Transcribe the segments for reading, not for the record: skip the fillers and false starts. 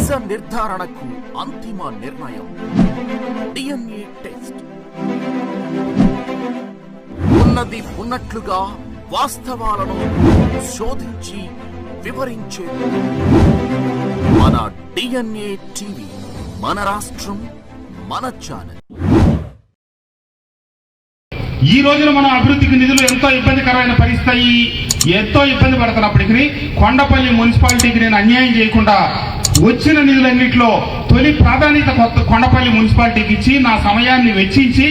నిజ నిర్ధారణకు అంతిమ నిర్ణయం DNA టెస్ట్. ఉన్నది ఉన్నట్లుగా వాస్తవాలను శోధించి వివరించే మన DNA టీవీ, మన రాష్ట్రం, మన ఛానల్. ఈ రోజున మనం అభివృద్ధికి నిధులు ఎంతో ఇబ్బందికరమైన పరిస్థితి, ఎంతో ఇబ్బంది పడుతున్నప్పటికీ కొండపల్లి మున్సిపాలిటీకి నేను అన్యాయం చేయకుండా వచ్చిన నిధులన్నింటిలో తొలి ప్రాధాన్యత కొండపల్లి మున్సిపాలిటీకి ఇచ్చి నా సమయాన్ని వెచ్చించి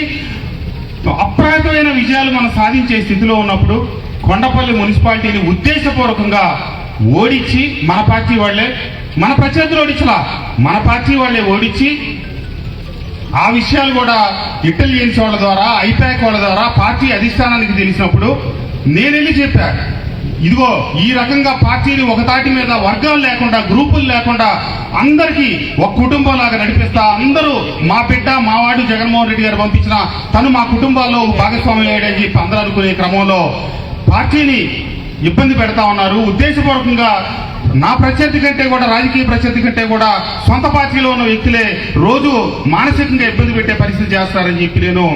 అప్రాయమైన విజయాలు మనం సాధించే స్థితిలో ఉన్నప్పుడు కొండపల్లి మున్సిపాలిటీని ఉద్దేశపూర్వకంగా ఓడించి మన పార్టీ వాళ్లే, మన ప్రత్యర్థులు ఓడించలా, మన పార్టీ వాళ్లే ఓడించి ఆ విషయాలు కూడా ఇంటెలిజెన్స్ వాళ్ళ ద్వారా, ఐపాక్ వాళ్ళ ద్వారా పార్టీ అధిష్టానానికి తెలిసినప్పుడు నేను వెళ్ళి చెప్పా, ఇదిగో ఈ రకంగా పార్టీని ఒక తాటి మీద వర్గాలు లేకుండా, గ్రూపులు లేకుండా అందరికీ ఒక కుటుంబంలాగా నడిపిస్తా, అందరూ మా బిడ్డ మావాడు జగన్మోహన్ రెడ్డి గారు పంపించిన తను మా కుటుంబాల్లో భాగస్వామ్యం అయ్యాడని చెప్పి అందరూ అనుకునే క్రమంలో పార్టీని ఇబ్బంది పెడతా ఉన్నారు. ఉద్దేశపూర్వకంగా నా ప్రత్యర్థి కంటే కూడా, రాజకీయ ప్రత్యర్థి కంటే కూడా సొంత పార్టీలో ఉన్న వ్యక్తులే రోజు మానసికంగా ఇబ్బంది పెట్టే పరిస్థితి చేస్తారని చెప్పి నేను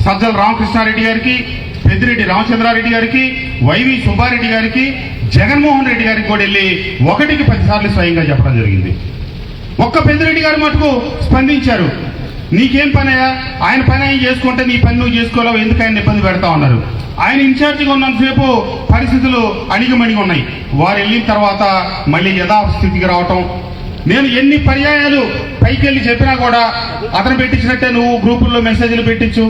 సజ్జల రామకృష్ణారెడ్డి గారికి, పెద్దిరెడ్డి రామచంద్రారెడ్డి గారికి, వైవి సుబ్బారెడ్డి గారికి, జగన్మోహన్ రెడ్డి గారికి కూడా వెళ్ళి 1కి 10 సార్లు స్వయంగా చెప్పడం జరిగింది. ఒక్క పెద్దిరెడ్డి గారు మటుకు స్పందించారు. నీకేం పనయ్యా, ఆయన పని ఆయన చేసుకుంటే నీ పని నువ్వు చేసుకోలేవు, ఎందుకు ఆయన ఇబ్బంది పెడతా ఉన్నారు. ఆయన ఇన్ఛార్జిగా ఉన్నంతసేపు పరిస్థితులు అణిగిమణిగి ఉన్నాయి. వారు వెళ్ళిన తర్వాత మళ్ళీ యథాస్థితికి రావటం, నేను ఎన్ని పర్యాయాలు పైకి వెళ్ళి చెప్పినా కూడా అతను పెట్టించినట్టే నువ్వు గ్రూపుల్లో మెసేజ్లు పెట్టించు,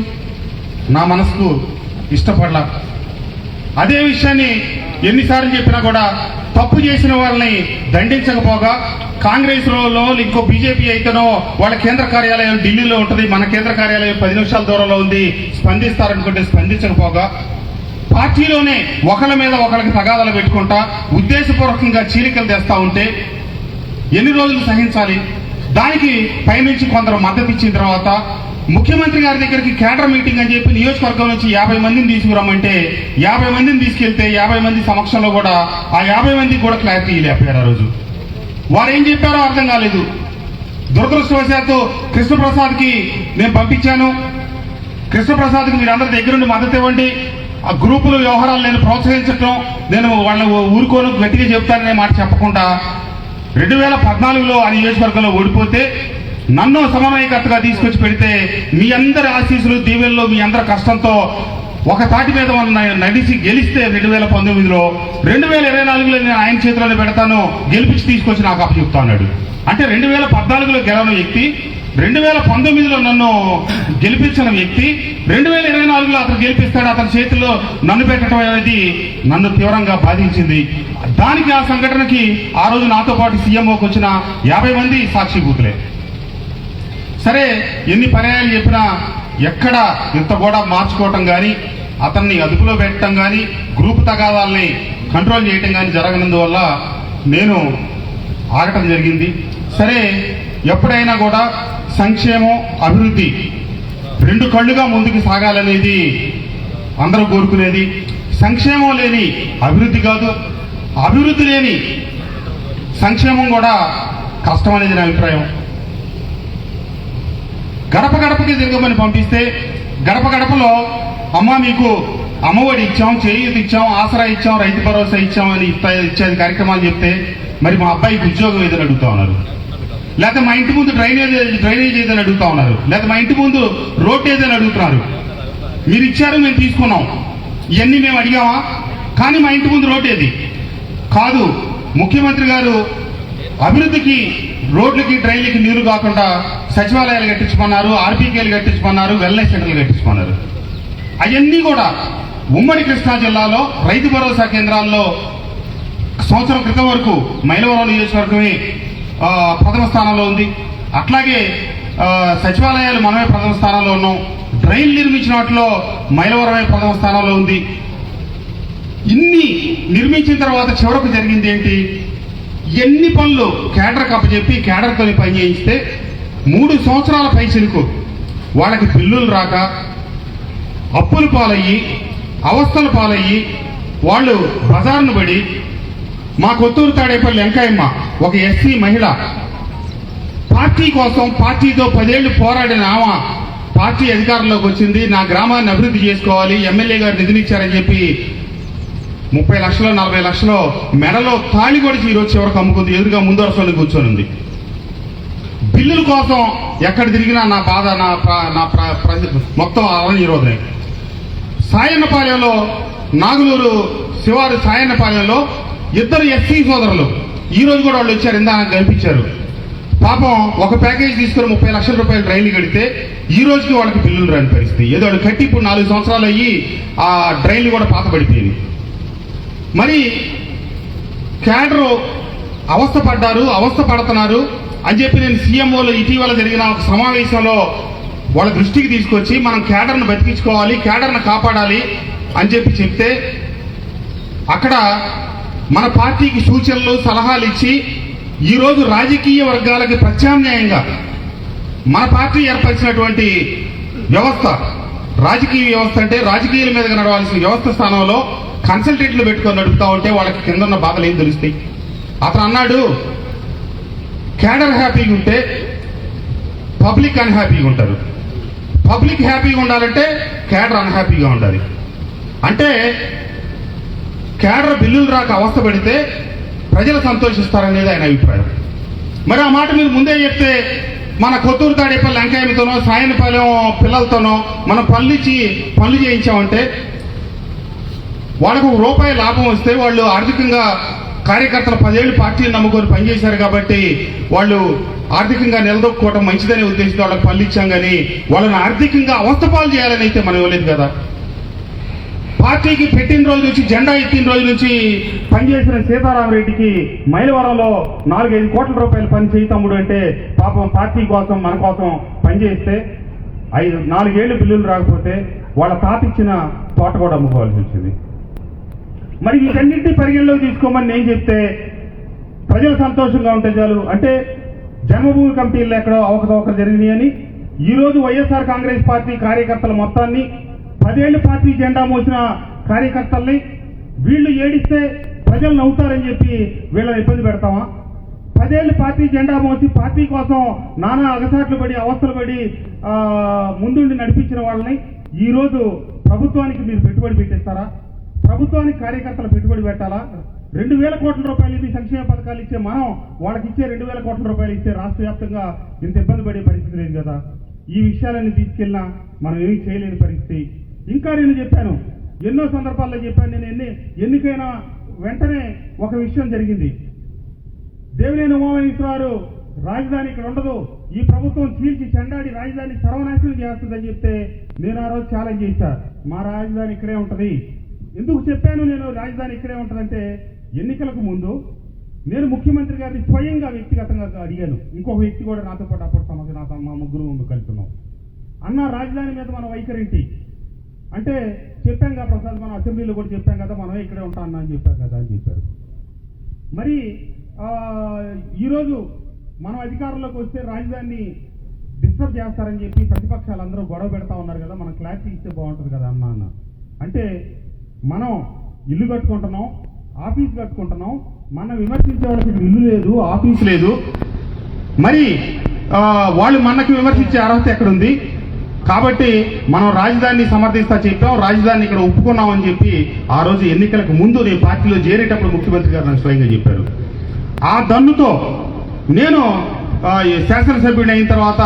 నా మనసుకు ఇష్టపడలా. అదే విషయాన్ని ఎన్నిసార్లు చెప్పినా కూడా తప్పు చేసిన వాళ్ళని దండించకపోగా, కాంగ్రెస్ లో ఇంకో బీజేపీ అయితేనో వాళ్ళ కేంద్ర కార్యాలయం ఢిల్లీలో ఉంటుంది, మన కేంద్ర కార్యాలయం 10 నిమిషాల దూరంలో ఉంది, స్పందిస్తారనుకుంటే స్పందించకపోగా పార్టీలోనే ఒకళ్ళ మీద ఒకరికి తగాదాలు పెట్టుకుంటా ఉద్దేశపూర్వకంగా చీలికలు తెస్తా ఉంటే ఎన్ని రోజులు సహించాలి? దానికి పైనుంచి కొందరు మద్దతు ఇచ్చిన తర్వాత ముఖ్యమంత్రి గారి దగ్గరికి కేడర్ మీటింగ్ అని చెప్పి నియోజకవర్గం నుంచి 50 మందిని తీసుకురమ్మంటే 50 మందిని తీసుకెళ్తే 50 మంది సమక్షంలో కూడా ఆ 50 మందికి కూడా క్లారిటీ లేకపోయారు. ఆ రోజు వారు ఏం చెప్పారో అర్థం కాలేదు. దురదృష్టవశాత్తు కృష్ణప్రసాద్కి నేను పంపించాను. కృష్ణప్రసాద్కి మీరు అందరి దగ్గరుండి మద్దతు ఇవ్వండి, ఆ గ్రూపుల వ్యవహారాలు నేను ప్రోత్సహించడం, నేను వాళ్ళ ఊరుకోను గట్టిగా చెప్తాననే మాట చెప్పకుండా 2014లో ఆ నియోజకవర్గంలో ఓడిపోతే నన్ను సమన్వయకర్తగా తీసుకొచ్చి పెడితే మీ అందరి ఆశీస్సులు, దీవెల్లో, మీ అందరి కష్టంతో ఒక తాటి మీద నడిచి గెలిస్తే 2019లో 2024లో నేను ఆయన చేతిలోనే పెడతాను, గెలిపించి తీసుకొచ్చి నాకు అప్పచెప్తా అన్నాడు. అంటే 2014లో గెలవని వ్యక్తి 2019లో నన్ను గెలిపించిన వ్యక్తి 2024లో అతను గెలిపిస్తాడు, అతని చేతిలో నన్ను పెట్టడం అనేది నన్ను తీవ్రంగా బాధించింది. దానికి, ఆ సంఘటనకి ఆ రోజు నాతో పాటు సీఎంఓకి వచ్చిన 50 మంది సాక్షిభూతులే. సరే, ఎన్ని పర్యాయాలు చెప్పినా ఎక్కడ ఇంత కూడా మార్చుకోవటం కానీ, అతన్ని అదుపులో పెట్టడం కానీ, గ్రూప్ తగాదాలని కంట్రోల్ చేయటం కానీ జరగనందువల్ల నేను ఆగటం జరిగింది. సరే, ఎప్పుడైనా కూడా సంక్షేమం, అభివృద్ధి 2 కళ్ళుగా ముందుకు సాగాలనేది అందరూ కోరుకునేది. సంక్షేమం లేని అభివృద్ధి కాదు, అభివృద్ధి లేని సంక్షేమం కూడా కష్టం అనేది నా అభిప్రాయం. గడప గడపకి తిరగమని పంపిస్తే గడప గడపలో అమ్మ మీకు అమ్మఒడి ఇచ్చాం, చేయూత ఇచ్చాం, ఆసరా ఇచ్చాం, రైతు భరోసా ఇచ్చాం అని ఇచ్చేది కార్యక్రమాలు చెప్తే మరి మా అబ్బాయికి ఉద్యోగం ఏదని అడుగుతా ఉన్నారు, లేకపోతే మా ఇంటి ముందు డ్రైనేజ్ ఏదని అడుగుతా ఉన్నారు, లేకపోతే మా ఇంటి ముందు రోడ్డు ఏదని అడుగుతున్నారు. మీరు ఇచ్చారు, మేము తీసుకున్నాం, ఇవన్నీ మేము అడిగామా? కానీ మా ఇంటి ముందు రోడ్డు ఏది కాదు. ముఖ్యమంత్రి గారు అభివృద్ధికి, రోడ్లకి, డ్రైన్లకి నీరు కాకుండా సచివాలయాలు కట్టించుకున్నారు, ఆర్బీకేలు కట్టించుకున్నారు, వెల్నెస్ సెంటర్లు కట్టించుకున్నారు. అవన్నీ కూడా ఉమ్మడి కృష్ణా జిల్లాలో రైతు భరోసా కేంద్రాల్లో సంవత్సరం క్రితం వరకు మైలవరం నియోజకవర్గమే ప్రథమ స్థానంలో ఉంది. అట్లాగే సచివాలయాలు మనమే ప్రథమ స్థానంలో ఉన్నాం. డ్రైన్లు నిర్మించిన వాటిలో మైలవరమే ప్రథమ స్థానంలో ఉంది. ఇన్ని నిర్మించిన తర్వాత చివరకు జరిగింది ఏంటి? ఎన్ని పనులు కేడర్కి అప్పచెప్పి కేడర్తో పని చేయిస్తే 3 సంవత్సరాల పైచిలకు వాళ్ళకి బిల్లులు రాక, అప్పుల పాలయ్యి, అవస్థల పాలయ్యి, వాళ్ళు బజార్ను పడి, మా కొత్తూరు తాడేపల్లి వెంకయ్యమ్మ ఒక ఎస్సీ మహిళ పార్టీ కోసం పార్టీతో 10 ఏళ్లు పోరాడిన ఆమె పార్టీ అధికారంలోకి వచ్చింది. నా గ్రామాన్ని అభివృద్ధి చేసుకోవాలి, ఎమ్మెల్యే గారు నిధులిచ్చారని చెప్పి 30 లక్షలు 40 లక్షలు మెడలో తాళి కొడిచి ఈరోజు చివరికి అమ్ముకుంది. ఎదురుగా ముందు వరుసలో కూర్చొని ఉంది. బిల్లుల కోసం ఎక్కడ తిరిగినా నా బాధ, మొత్తం అవన్నీ ఈరోజు సాయన్నపాలెంలో, నాగులూరు శివారు సాయన్నపాలెంలో 2 ఎస్సీ సోదరులు ఈ రోజు కూడా వాళ్ళు వచ్చారు, ఇందా నాకు కనిపించారు. పాపం ఒక ప్యాకేజ్ తీసుకుని 30 లక్షల రూపాయలు డ్రైన్లు కడితే ఈ రోజుకి వాళ్ళకి బిల్లులు రాని పరిస్థితి. ఏదో వాళ్ళు కట్టి ఇప్పుడు 4 సంవత్సరాలు అయ్యి ఆ డ్రైన్లు కూడా పాత పడిపోయింది. మరి క్యాడరు అవస్థ పడుతున్నారు అని చెప్పి నేను సీఎంఓలో ఇటీవల జరిగిన ఒక సమావేశంలో వాళ్ళ దృష్టికి తీసుకొచ్చి మనం క్యాడర్ను బతికించుకోవాలి, క్యాడర్ను కాపాడాలి అని చెప్పి చెప్తే అక్కడ మన పార్టీకి సూచనలు సలహాలు ఇచ్చి ఈరోజు రాజకీయ వర్గాలకి ప్రత్యామ్నాయంగా మన పార్టీ ఏర్పరిచినటువంటి వ్యవస్థ, రాజకీయ వ్యవస్థ అంటే రాజకీయాల మీద నడవాల్సిన వ్యవస్థ స్థానంలో కన్సల్టెంట్లు పెట్టుకొని నడుపుతా ఉంటే వాళ్ళకి కింద ఉన్న బాధలు ఏం తెలుస్తాయి. అతను అన్నాడు, క్యాడర్ హ్యాపీగా ఉంటే పబ్లిక్ అన్హ్యాపీగా ఉంటారు, పబ్లిక్ హ్యాపీగా ఉండాలంటే క్యాడర్ అన్హ్యాపీగా ఉండాలి. అంటే క్యాడర్ బిల్లులు రాక అవస్థ పడితే ప్రజలు సంతోషిస్తారనేది ఆయన అభిప్రాయం. మరి ఆ మాట మీరు ముందే చెప్తే మన కొత్తూరు తాడేపల్లి లంకాయమితోనో సాయనపాలెం పిల్లలతోనో మనం పనులు చేయించామంటే వాళ్ళకు ₹1 లాభం వస్తే వాళ్ళు ఆర్థికంగా కార్యకర్తలు 10 ఏళ్ళు పార్టీని నమ్ముకొని పనిచేశారు కాబట్టి వాళ్ళు ఆర్థికంగా నిలదొక్కుకోవడం మంచిదనే ఉద్దేశంతో వాళ్ళకి పనులు ఇచ్చాం, కానీ వాళ్ళని ఆర్థికంగా అవస్థపాలు చేయాలని అయితే మనం ఇవ్వలేదు కదా. పార్టీకి పెట్టిన రోజు నుంచి, జెండా ఎత్తిన రోజు నుంచి పనిచేసిన సీతారామరెడ్డికి మైలవరంలో 4-5 కోట్ల రూపాయలు పని చేయి తమ్ముడు అంటే పాపం పార్టీ కోసం మన కోసం పనిచేస్తే 4 ఏళ్ళు బిల్లులు రాకపోతే వాళ్ళ తాత ఇచ్చిన తోట కూడా అమ్ముకోవాల్సి వచ్చింది. మరి వీటన్నింటినీ పరిగణలోకి తీసుకోమని నేను చెప్తే ప్రజలు సంతోషంగా ఉంటే చాలు. అంటే జన్మభూమి కమిటీల్లో ఎక్కడో అవకతవకలు జరిగినాయి అని ఈరోజు వైఎస్ఆర్ కాంగ్రెస్ పార్టీ కార్యకర్తల మొత్తాన్ని, 10 ఏళ్ళు పార్టీ జెండా మోసిన కార్యకర్తల్ని వీళ్ళు ఏడిస్తే ప్రజలు నవ్వుతారని చెప్పి వీళ్ళని ఇబ్బంది పెడతామా? 10 ఏళ్ళు పార్టీ జెండా మోసి పార్టీ కోసం నానా అగసాట్లు పడి అవస్థలు పడి ముందుండి నడిపించిన వాళ్ళని ఈరోజు ప్రభుత్వానికి మీరు పెట్టుబడి పెట్టేస్తారా? ప్రభుత్వానికి కార్యకర్తలు పెట్టుబడి పెట్టాలా? 2,000 కోట్ల రూపాయలు ఇది సంక్షేమ పథకాలు ఇచ్చే మనం వాళ్ళకి ఇచ్చే 2,000 కోట్ల రూపాయలు ఇచ్చే రాష్ట్ర వ్యాప్తంగా ఇంత ఇబ్బంది పడే పరిస్థితి లేదు కదా. ఈ విషయాలన్నీ తీసుకెళ్ళినా మనం ఏమీ చేయలేని పరిస్థితి. ఇంకా నేను చెప్పాను, ఎన్నో సందర్భాల్లో చెప్పాను, నేను ఎన్నికైనా వెంటనే ఒక విషయం జరిగింది. దేవినేని ఉమామహేశ్వరరావు రాజధాని ఇక్కడ ఉండదు, ఈ ప్రభుత్వం చీల్చి చెండాడి రాజధాని సర్వనాశనం చేస్తుందని చెప్తే నేను ఆ రోజు ఛాలెంజ్ చేశా, మా రాజధాని ఇక్కడే ఉంటది. ఎందుకు చెప్పాను నేను రాజధాని ఇక్కడే ఉంటుందంటే, ఎన్నికలకు ముందు నేను ముఖ్యమంత్రి గారిని స్వయంగా వ్యక్తిగతంగా అడిగాను. ఇంకొక వ్యక్తి కూడా నాతో పాటు అప్పుడు మా ముగ్గురు కలుపుతున్నాం. అన్న రాజధాని మీద మన వైఖరేంటి అంటే, చెప్పాం కదా ప్రసాద్, మనం అసెంబ్లీలో కూడా చెప్పాం కదా, మనమే ఇక్కడే ఉంటాం అన్న అని చెప్పాం కదా అని చెప్పారు. మరి ఈరోజు మనం అధికారంలోకి వస్తే రాజధానిని డిస్టర్బ్ చేస్తారని చెప్పి ప్రతిపక్షాలందరూ గొడవ పెడతా ఉన్నారు కదా, మనం క్లారిటీ ఇస్తే బాగుంటుంది కదా అన్న. అంటే మనం ఇల్లు కట్టుకుంటున్నాం, ఆఫీస్ కట్టుకుంటున్నాం, మనం విమర్శించే వాళ్ళకి ఇల్లు లేదు, ఆఫీస్ లేదు, మరి వాళ్ళు మనకి విమర్శించే అర్హత ఎక్కడుంది? కాబట్టి మనం రాజధానిని సమర్థిస్తా చెప్పాం, రాజధానిని ఇక్కడ ఒప్పుకున్నామని చెప్పి ఆ రోజు ఎన్నికలకు ముందు నేను పార్టీలో చేరేటప్పుడు ముఖ్యమంత్రి గారు నాకు స్వయంగా చెప్పారు. ఆ దన్నుతో నేను శాసనసభ్యుడు అయిన తర్వాత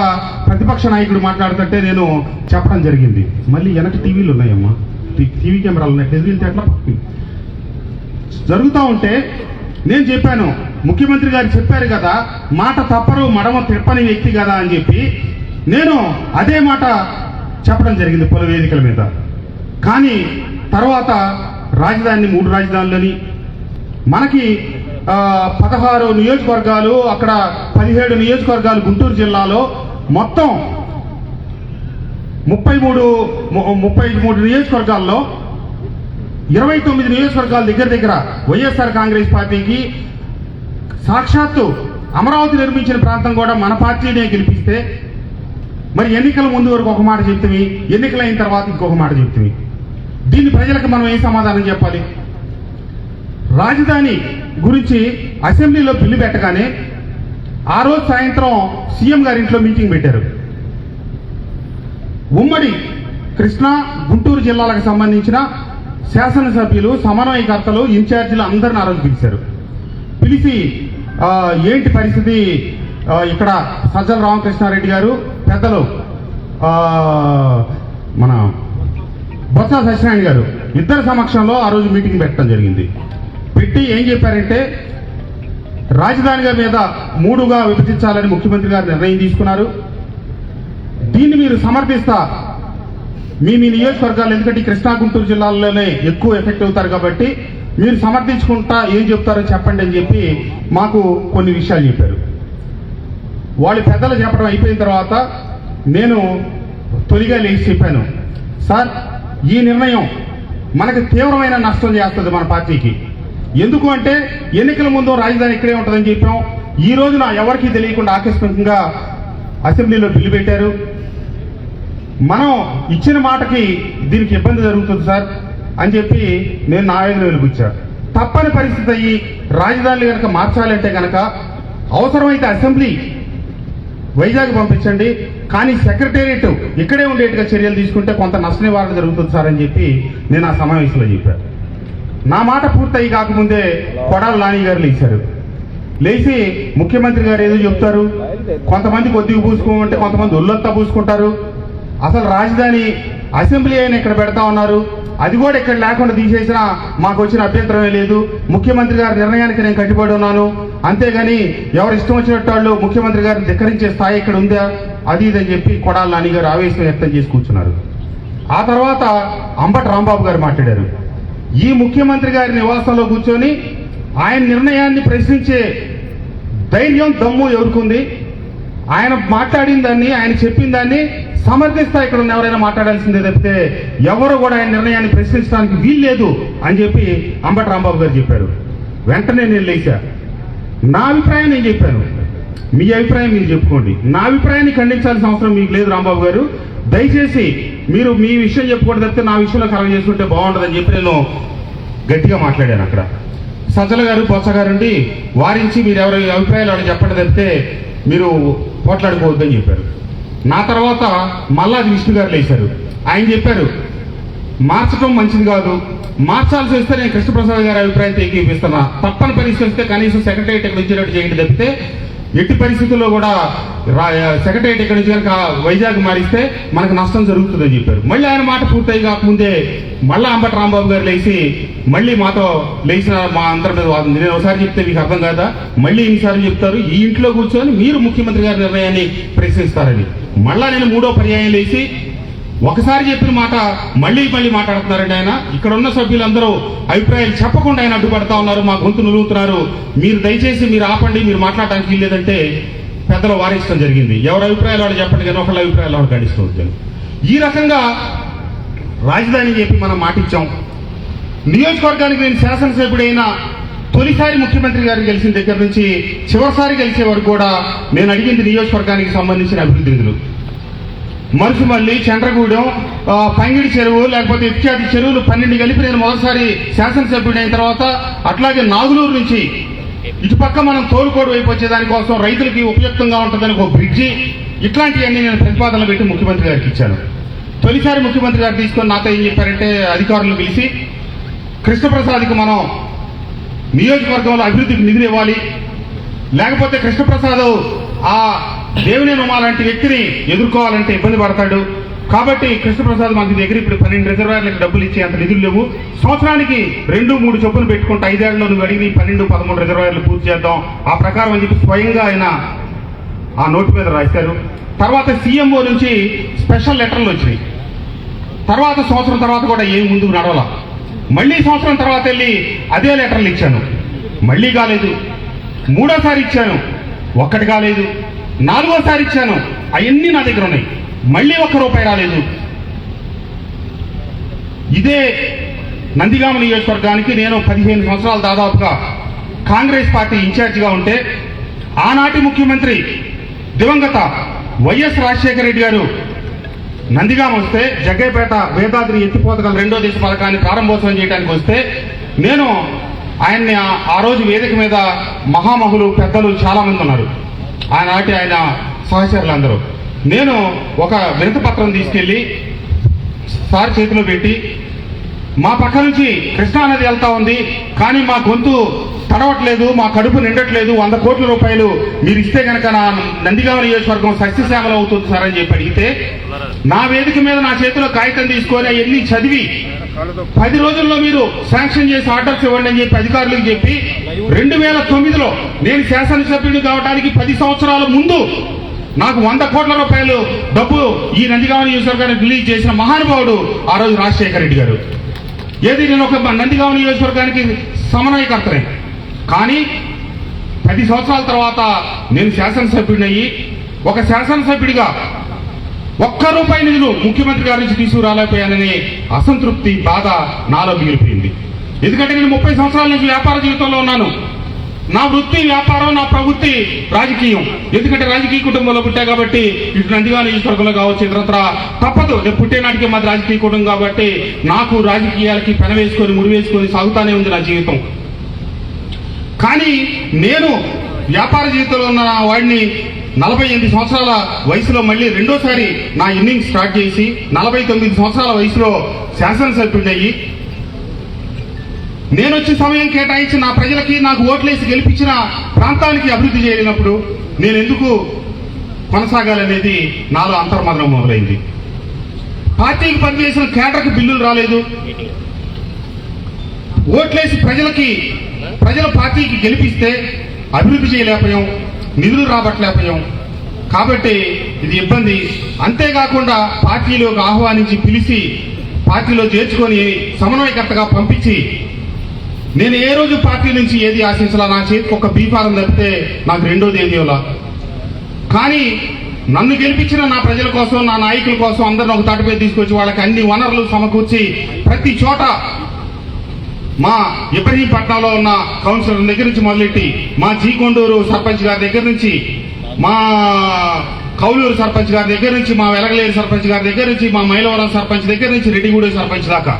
ప్రతిపక్ష నాయకుడు మాట్లాడుతుంటే నేను చెప్పడం జరిగింది. మళ్ళీ వెనక టీవీలు ఉన్నాయమ్మా, టీవీ కెమెరాలు ఉన్నాయి, టెలివిజన్ ఎట్లా జరుగుతూ ఉంటే నేను చెప్పాను, ముఖ్యమంత్రి గారు చెప్పారు కదా, మాట తప్పరు మడమ తిప్పని వ్యక్తి కదా అని చెప్పి నేను అదే మాట చెప్పడం జరిగింది పలు వేదికల మీద. కానీ తర్వాత రాజధానిని 3 రాజధానులని, మనకి 16 నియోజకవర్గాలు, అక్కడ 17 నియోజకవర్గాలు గుంటూరు జిల్లాలో, మొత్తం 33 నియోజకవర్గాల్లో 29 నియోజకవర్గాల దగ్గర వైఎస్ఆర్ కాంగ్రెస్ పార్టీకి సాక్షాత్తు అమరావతి నిర్మించిన ప్రాంతం కూడా మన పార్టీనే గెలిపిస్తే, మరి ఎన్నికల ముందు వరకు ఒక మాట చెప్తుంది, ఎన్నికలైన తర్వాత ఇంకొక మాట చెప్తుంది. దీన్ని ప్రజలకు మనం ఏం సమాధానం చెప్పాలి? రాజధాని గురించి అసెంబ్లీలో బిల్లు పెట్టగానే ఆ రోజు సాయంత్రం సీఎం గారి ఇంట్లో మీటింగ్ పెట్టారు. ఉమ్మడి కృష్ణా గుంటూరు జిల్లాలకు సంబంధించిన శాసనసభ్యులు, సమన్వయకర్తలు, ఇన్ఛార్జీలు అందరిని ఆ రోజు పిలిచారు. పిలిచి ఏంటి పరిస్థితి, ఇక్కడ సజ్జల రామకృష్ణారెడ్డి గారు, పెద్దలు మన బొత్స సత్యనారాయణ గారు ఇద్దరు సమక్షంలో ఆ రోజు మీటింగ్ పెట్టడం జరిగింది. పెట్టి ఏం చెప్పారంటే, రాజధానిగా మీద 3గా విభజించాలని ముఖ్యమంత్రి గారు నిర్ణయం తీసుకున్నారు. దీన్ని మీరు సమర్థిస్తా మీ నియోజకవర్గాలు, ఎందుకంటే కృష్ణా గుంటూరు జిల్లాల్లోనే ఎక్కువ ఎఫెక్ట్ అవుతారు కాబట్టి మీరు సమర్థించుకుంటా ఏం చెప్తారో చెప్పండి అని చెప్పి మాకు కొన్ని విషయాలు చెప్పారు. వాళ్ళు పెద్దలు చెప్పడం అయిపోయిన తర్వాత నేను తొలిగా లేచి చెప్పాను, సార్ ఈ నిర్ణయం మనకు తీవ్రమైన నష్టం చేస్తుంది మన పార్టీకి. ఎందుకు అంటే ఎన్నికల ముందు రాజధాని ఇక్కడే ఉంటుందని చెప్పాం. ఈ రోజున ఎవరికీ తెలియకుండా ఆకస్మికంగా అసెంబ్లీలో బిల్లు పెట్టారు. మనం ఇచ్చిన మాటకి దీనికి ఇబ్బంది జరుగుతుంది సార్ అని చెప్పి నేను నా ఆవేదన వెలిబుచ్చా. తప్పని పరిస్థితి అయ్యి రాజధానిని కనుక మార్చాలంటే కనుక అవసరమైతే అసెంబ్లీ వైజాగ్ పంపించండి, కానీ సెక్రటేరియట్ ఇక్కడే ఉండేట్టుగా చర్యలు తీసుకుంటే కొంత నష్ట నివారణ జరుగుతుంది సార్ అని చెప్పి నేను ఆ సమావేశంలో చెప్పాను. నా మాట పూర్తయి కాకముందే కొడాలి నాని గారు లేచారు. లేచి ముఖ్యమంత్రి గారు ఏదో చెప్తారు, కొంతమంది కొద్దిగా పూసుకోమంటే కొంతమంది ఒళ్ళంతా పూసుకుంటారు. అసలు రాజధాని అసెంబ్లీ అయినా ఇక్కడ పెడతా ఉన్నారు, అది కూడా ఇక్కడ లేకుండా తీసేసినా మాకు వచ్చిన అభ్యంతరమే లేదు. ముఖ్యమంత్రి గారి నిర్ణయానికి నేను కట్టుబడి ఉన్నాను, అంతేగాని ఎవరు ఇష్టం వచ్చినట్టు వాళ్ళు ముఖ్యమంత్రి గారిని ధిక్కరించే స్థాయి ఇక్కడ ఉందా, అది ఇదని చెప్పి కొడాలి నాని గారు ఆవేశం వ్యక్తం చేసి కూర్చున్నారు. ఆ తర్వాత అంబటి రాంబాబు గారు మాట్లాడారు. ఈ ముఖ్యమంత్రి గారి నివాసంలో కూర్చొని ఆయన నిర్ణయాన్ని ప్రశ్నించే ధైర్యం, దమ్ము ఎవరికుంది? ఆయన మాట్లాడిన దాన్ని, ఆయన చెప్పిన దాన్ని సమర్థిస్తా ఇక్కడ ఉన్న ఎవరైనా మాట్లాడాల్సిందే తప్పితే ఎవరు కూడా ఆయన నిర్ణయాన్ని ప్రశ్నించడానికి వీల్లేదు అని చెప్పి అంబటి రాంబాబు గారు చెప్పారు. వెంటనే నేను లేచా, నా అభిప్రాయం నేను చెప్పాను, మీ అభిప్రాయం మీరు చెప్పుకోండి. నా అభిప్రాయాన్ని ఖండించాల్సిన అవసరం మీకు లేదు రాంబాబు గారు, దయచేసి మీరు మీ విషయం చెప్పుకోండి తప్పితే నా విషయంలో కలగ చేసుకుంటే బాగుంటుందని చెప్పి నేను గట్టిగా మాట్లాడాను. అక్కడ సజ్జల గారు, బొత్స గారుండి వారించి మీరు ఎవరి అభిప్రాయాలు అని చెప్పండి తప్పితే మీరు పోట్లాడుకోవద్దని చెప్పారు. నా తర్వాత మల్లాది విష్ణు గారు లేచారు. ఆయన చెప్పారు, మార్చడం మంచిది కాదు, మార్చాల్సి వస్తే నేను కృష్ణప్రసాద్ గారి అభిప్రాయంతో ఏకీపిస్తున్నా, తప్పని పరిస్థితి వస్తే కనీసం సెక్రటేరియట్ ఇక్కడ నుంచి చేయండి తప్పితే ఎట్టి పరిస్థితుల్లో కూడా సెక్రటేరియట్ ఇక్కడ నుంచి కనుక వైజాగ్ మారిస్తే మనకు నష్టం జరుగుతుందని చెప్పారు. మళ్ళీ ఆయన మాట పూర్తయి కాకముందే మళ్ళీ అంబటి రాంబాబు గారు లేచి మళ్ళీ మాతో లేచిన మా అందరి మీద వాదింది. నేను ఒకసారి చెప్తే మీకు అర్థం కాదా, మళ్ళీ ఇన్నిసార్లు చెప్తారు, ఈ ఇంట్లో కూర్చొని మీరు ముఖ్యమంత్రి గారి నిర్ణయాన్ని ప్రశ్నిస్తారని. మళ్ళా నేను 3వ పర్యాయం లేచి ఒకసారి చెప్పిన మాట మళ్ళీ మాట్లాడుతున్నారండి. ఆయన ఇక్కడ ఉన్న సభ్యులందరూ అభిప్రాయాలు చెప్పకుండా ఆయన అడ్డుపడతా ఉన్నారు, మా గొంతు నిలుగుతున్నారు, మీరు దయచేసి మీరు ఆపండి, మీరు మాట్లాడటానికి వీల్లేదంటే పెద్దలు వారించడం జరిగింది. ఎవరి అభిప్రాయాలు వాళ్ళు చెప్పండి కానీ ఒకళ్ళ అభిప్రాయాలు వాళ్ళు ఖండిస్తూ వచ్చాను. ఈ రకంగా రాజధాని చెప్పి మనం మాటిచ్చాం. నియోజకవర్గానికి నేను శాసనసభ్యుడైన తొలిసారి ముఖ్యమంత్రి గారిని గెలిచిన దగ్గర నుంచి చివరిసారి గెలిచే వరకు కూడా నేను అడిగింది నియోజకవర్గానికి సంబంధించిన అభివృద్ధి నిధులు. మరుసుమల్లి, చంద్రగూడెం, పంగిడి చెరువు, లేకపోతే ఇత్యాది చెరువులు 12 కలిపి నేను మొదటిసారి శాసనసభ్యుడైన తర్వాత, అట్లాగే నాగులూరు నుంచి ఇటుపక్క మనం తోలుకోడు వైపు వచ్చేదానికోసం రైతులకి ఉపయుక్తంగా ఉంటుందని ఒక బ్రిడ్జి, ఇట్లాంటివన్నీ నేను ప్రతిపాదనలు పెట్టి ముఖ్యమంత్రి గారికి ఇచ్చాను. తొలిసారి ముఖ్యమంత్రి గారు తీసుకొని నాతో ఏం చెప్పారంటే, అధికారులను పిలిచి కృష్ణప్రసాద్కి మనం నియోజకవర్గంలో అభివృద్ధికి నిధులు ఇవ్వాలి, లేకపోతే కృష్ణప్రసాద్ ఆ దేవినేని ఉమా లాంటి వ్యక్తిని ఎదుర్కోవాలంటే ఇబ్బంది పడతాడు, కాబట్టి కృష్ణప్రసాద్ మాకు దగ్గర ఇప్పుడు 12 రిజర్వాయర్లకు డబ్బులు ఇచ్చే అంత నిధులు లేవు, సంవత్సరానికి 2-3 చొప్పులు పెట్టుకుంటే 5 ఏళ్లలో నువ్వు అడిగి 12-13 రిజర్వాయర్లు పూర్తి చేద్దాం, ఆ ప్రకారం అని చెప్పి స్వయంగా ఆయన ఆ నోటు మీద రాశారు. తర్వాత సీఎంఓ నుంచి స్పెషల్ లెటర్లు వచ్చినాయి. తర్వాత సంవత్సరం తర్వాత కూడా ఏం ముందుకు నడవాల. మళ్ళీ సంవత్సరం తర్వాత వెళ్ళి అదే లెటర్లు ఇచ్చాను, మళ్ళీ కాలేదు. 3వసారి ఇచ్చాను, ఒక్కటి కాలేదు. 4వసారి ఇచ్చాను, అవన్నీ నా దగ్గర ఉన్నాయి, మళ్ళీ ₹1 రాలేదు. ఇదే నందిగామ నియోజకవర్గానికి నేను 15 సంవత్సరాలు దాదాపుగా కాంగ్రెస్ పార్టీ ఇన్ఛార్జిగా ఉంటే, ఆనాటి ముఖ్యమంత్రి దివంగత వైఎస్ రాజశేఖర రెడ్డి గారు నందిగామ వస్తే, జగ్గైపేట వేదాద్రి ఎత్తిపోతగల 2వ దశ పథకాన్ని ప్రారంభోత్సవం చేయడానికి వస్తే, నేను ఆయన్ని ఆ రోజు వేదిక మీద మహామహులు పెద్దలు చాలా మంది ఉన్నారు, ఆనాటి ఆయన సహచరులందరూ. నేను ఒక వినతి పత్రం తీసుకెళ్లి సార్ చేతిలో పెట్టి, మా పక్క నుంచి కృష్ణానది వెళ్తా ఉంది, కానీ మా గొంతు తడవట్లేదు, మా కడుపు నిండట్లేదు, 100 కోట్ల రూపాయలు మీరు ఇస్తే కనుక నా నందిగామ నియోజకవర్గం సస్యశ్యామలం అవుతుంది సార్ అని చెప్పి అడిగితే, నా వేదిక మీద నా చేతిలో కాగితం తీసుకొని అవన్నీ చదివి 10 రోజుల్లో మీరు శాంక్షన్ చేసి ఆర్డర్స్ ఇవ్వండి అని చెప్పి అధికారులకు చెప్పి 2009లో నేను శాసనసభ్యుడు కావడానికి 10 సంవత్సరాల ముందు నాకు 100 కోట్ల రూపాయలు డబ్బు ఈ నందిగామ నియోజకవర్గానికి రిలీజ్ చేసిన మహానుభావుడు ఆ రోజు రాజశేఖర రెడ్డి గారు. ఏది నేను ఒక నందిగామ నియోజకవర్గానికి సమన్వయకర్తనే, కానీ 10 సంవత్సరాల తర్వాత నేను శాసనసభ్యుడినయ్యి ఒక శాసనసభ్యుడిగా ₹1 నిధులు ముఖ్యమంత్రి గారి నుంచి తీసుకురాలేకపోయానని అసంతృప్తి, బాధ నాలో మిగిలిపోయింది. ఎందుకంటే నేను 30 సంవత్సరాల నుంచి వ్యాపార జీవితంలో ఉన్నాను. నా వృత్తి వ్యాపారం, నా ప్రవృత్తి రాజకీయం. ఎందుకంటే రాజకీయ కుటుంబంలో పుట్టా కాబట్టి ఇటు నందిగామ నియోజకవర్గంలో కావచ్చు, ఇతరత్ర తప్పదు. నేను పుట్టే నాటికే మాది రాజకీయ కుటుంబం కాబట్టి నాకు రాజకీయాలకి పెన వేసుకొని ముడి వేసుకొని సాగుతానే ఉంది నా జీవితం. కానీ నేను వ్యాపార జీవితంలో ఉన్న వాడిని 48 సంవత్సరాల వయసులో మళ్ళీ రెండోసారి నా ఇన్నింగ్స్ స్టార్ట్ చేసి 49 సంవత్సరాల వయసులో శాసనసభ్యుడయ్యి నేను వచ్చే సమయం కేటాయించి నా ప్రజలకి నాకు ఓట్లేసి గెలిపించిన ప్రాంతానికి అభివృద్ధి చేయలేనప్పుడు నేను ఎందుకు కొనసాగాలనేది నాలో అంతర్మదనం మొదలైంది. పార్టీకి పనిచేసిన కేడర్కి బిల్లులు రాలేదు, ఓట్లేసి ప్రజల పార్టీకి గెలిపిస్తే అభివృద్ధి చేయలేకపోయాం, నిధులు రాబట్టలేకపోయాం. కాబట్టి ఇది ఇబ్బంది. అంతేకాకుండా పార్టీలోకి ఆహ్వానించి పిలిచి పార్టీలో చేర్చుకొని సమన్వయకర్తగా పంపించి నేను ఏ రోజు పార్టీ నుంచి ఏది ఆశించాలా, నా చేతికి ఒక బీఫారం తప్పితే నాకు రెండోది ఏది ఇవ్వాల. కానీ నన్ను గెలిపించిన నా ప్రజల కోసం, నా నాయకుల కోసం అందరిని ఒక తాటిపై తీసుకొచ్చి వాళ్ళకి అన్ని వనరులు సమకూర్చి ప్రతి చోట మా ఇబ్రహీంపట్నంలో ఉన్న కౌన్సిలర్ దగ్గర నుంచి మొదలెట్టి మా జీకొండూరు సర్పంచ్ గారి దగ్గర నుంచి, మా కౌలూరు సర్పంచ్ గారి దగ్గర నుంచి, మా వెలగలేరు సర్పంచ్ గారి దగ్గర నుంచి, మా మైలవరం సర్పంచ్ దగ్గర నుంచి రెడ్డిగూడెం సర్పంచ్ దాకా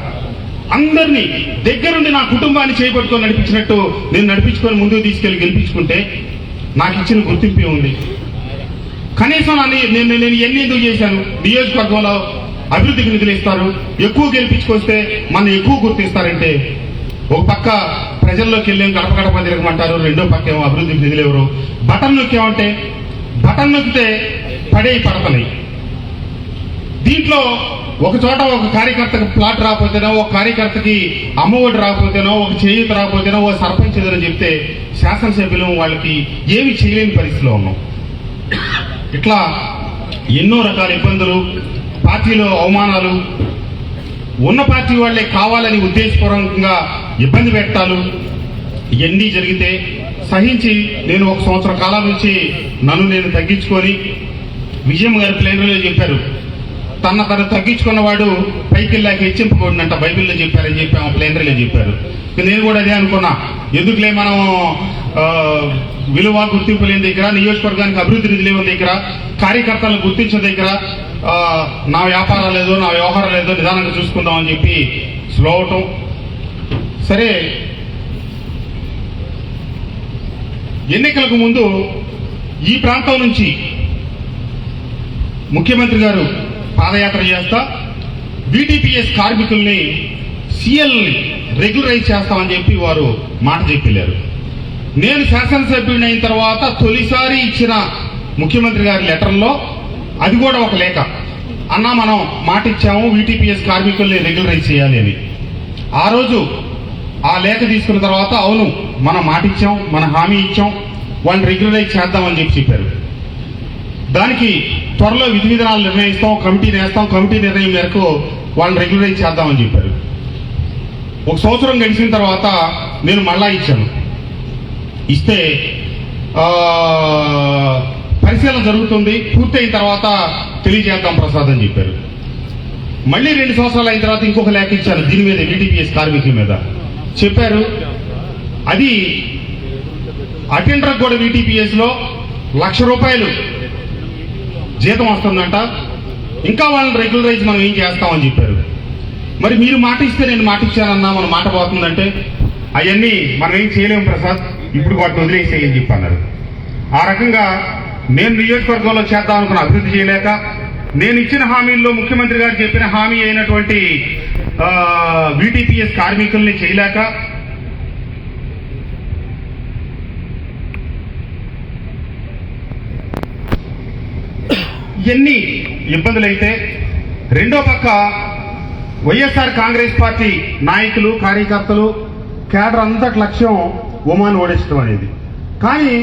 అందరినీ దగ్గరుండి నా కుటుంబాన్ని చేపట్టుకొని నడిపించినట్టు నేను నడిపించుకొని ముందుకు తీసుకెళ్లి గెలిపించుకుంటే నాకు ఇచ్చిన గుర్తింపే ఉంది. కనీసం నేను ఎన్ని ఎందుకు చేశాను? నియోజకవర్గంలో అభివృద్ధికి నిధులు ఇస్తారు, ఎక్కువ గెలిపించుకొస్తే మన ఎక్కువ గుర్తిస్తారంటే ఒక పక్క ప్రజల్లోకి వెళ్ళేం గడప గడప తిరగమంటారు, రెండో పక్క ఏమో అభివృద్ధికి నిధులు ఎవరు. బటన్ నొక్కేమంటే బటన్ నొక్కితే పడుతున్నాయి. దీంట్లో ఒక చోట ఒక కార్యకర్తకి ప్లాట్ రాకపోతేనో, ఒక కార్యకర్తకి అమ్మఒడి రాకపోతేనో, ఒక చేయూత రాకపోతేనో, ఓ సర్పంచ్ ఏదని చెప్తే శాసనసభ్యులు వాళ్ళకి ఏమి చేయలేని పరిస్థితిలో ఉన్నాం. ఇట్లా ఎన్నో రకాల ఇబ్బందులు, పార్టీలో అవమానాలు, ఉన్న పార్టీ వాళ్లే కావాలని ఉద్దేశపూర్వకంగా ఇబ్బంది పెట్టాలు ఇవన్నీ జరిగితే సహించి నేను 1 సంవత్సర కాలం నుంచి నన్ను నేను తగ్గించుకొని, విజయం గారి ప్లేనరీలో చెప్పారు, తను తగ్గించుకున్నవాడు పైకి వెళ్ళాక హెచ్చింపకూడదంట, బైబిల్లో చెప్పారని చెప్పి ఆమె ప్లేనరీలో చెప్పారు. నేను కూడా అదే అనుకున్నా, ఎందుకులే మనం విలువ గుర్తింపు లేని దగ్గర, నియోజకవర్గానికి అభివృద్ధి నిధులు లేని దగ్గర, కార్యకర్తలను గుర్తించిన దగ్గర నా వ్యాపారం లేదో నా వ్యవహారం లేదో నిదానంగా చూసుకుందాం అని చెప్పి స్లో అవటం. సరే, ఎన్నికలకు ముందు ఈ ప్రాంతం నుంచి ముఖ్యమంత్రి గారు పాదయాత్ర చేస్తా VTPS కార్మికుల్ని CL రెగ్యులరైజ్ చేస్తామని చెప్పి వారు మాట చెప్పారు. నేను శాసనసభ్యుడిని అయిన తర్వాత తొలిసారి ఇచ్చిన ముఖ్యమంత్రి గారి లెటర్లో అది కూడా ఒక లేఖ, అన్నా మనం మాట ఇచ్చాము VTPS కార్మికుల్ని రెగ్యులరైజ్ చేయాలి అని. ఆ రోజు ఆ లేఖ తీసుకున్న తర్వాత అవును మనం మాట ఇచ్చాం, మన హామీ ఇచ్చాం, వాళ్ళని రెగ్యులరైజ్ చేద్దామని చెప్పారు. దానికి త్వరలో విధి విధానాలు నిర్ణయిస్తాం, కమిటీని వేస్తాం, కమిటీ నిర్ణయం మేరకు వాళ్ళని రెగ్యులరైజ్ చేద్దామని చెప్పారు. 1 సంవత్సరం గడిచిన తర్వాత నేను మళ్ళా ఇచ్చాను. ఇస్తే పరిశీలన జరుగుతుంది, పూర్తయిన తర్వాత తెలియజేద్దాం ప్రసాద్ అని చెప్పారు. మళ్ళీ 2 సంవత్సరాలు అయిన తర్వాత ఇంకొక లేఖ ఇచ్చాను దీని మీద, VTPS కార్మికుల మీద చెప్పారు. అది అటెండర్ కూడా VTPS లో ₹1,00,000 జీతం వస్తుందంట, ఇంకా వాళ్ళని రెగ్యులరైజ్ మనం ఏం చేస్తామని చెప్పారు. మరి మీరు మాట ఇస్తే నేను మాట ఇచ్చానన్నా మన మాట పోతుందంటే అవన్నీ మనం ఏం చేయలేము ప్రసాద్, ఇప్పుడు వాటిని వదిలేసేయని చెప్పన్నారు. ఆ రకంగా నేను నియోజకవర్గంలో చేద్దాం అనుకున్న అభివృద్ధి చేయలేక, నేను ఇచ్చిన హామీల్లో ముఖ్యమంత్రి గారు చెప్పిన హామీ అయినటువంటి VTPS కార్మికుల్ని చేయలేక, ఎన్ని ఇబ్బందులైతే, రెండో పక్క వైఎస్ఆర్ కాంగ్రెస్ పార్టీ నాయకులు, కార్యకర్తలు, కేడర్ అంతటి లక్ష్యం ఉమాను ఓడించడం అనేది. కానీ